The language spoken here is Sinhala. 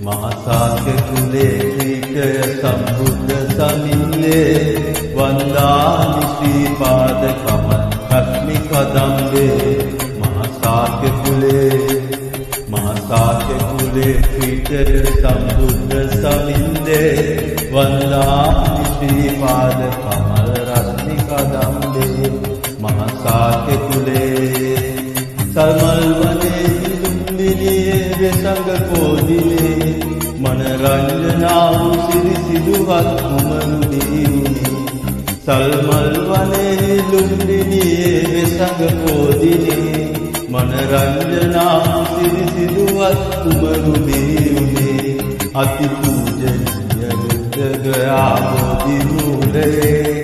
මහාසාක්‍ය කුලේ ත්‍රිකය සම්බුද්ධ සමින්දේ වන්දාමි ශ්‍රීපාද කමල් රශ්මි කදම්බේ මහාසාක්‍ය කුලේ ත්‍රිකය සම්බුද්ධ සමින්දේ වන්දාමි ශ්‍රීපාද කමල් රශ්මි කදම්බේ මහාසාක්‍ය කුලේ සල්මල් වනේ ලුම්බිනියේ වෙසඟ කෝදිනේ මනරංජනා වූ සිරි සිදුවත් කුමරු දීවුනි සල්මල් වනේ ලුම්බිනියේ වෙසඟ කෝදිනේ මනරංජනා වූ සිරි සිදුවත් කුමරු දීවුනි අති පූජනීය රුද්‍රගයා බෝධි මූලයේ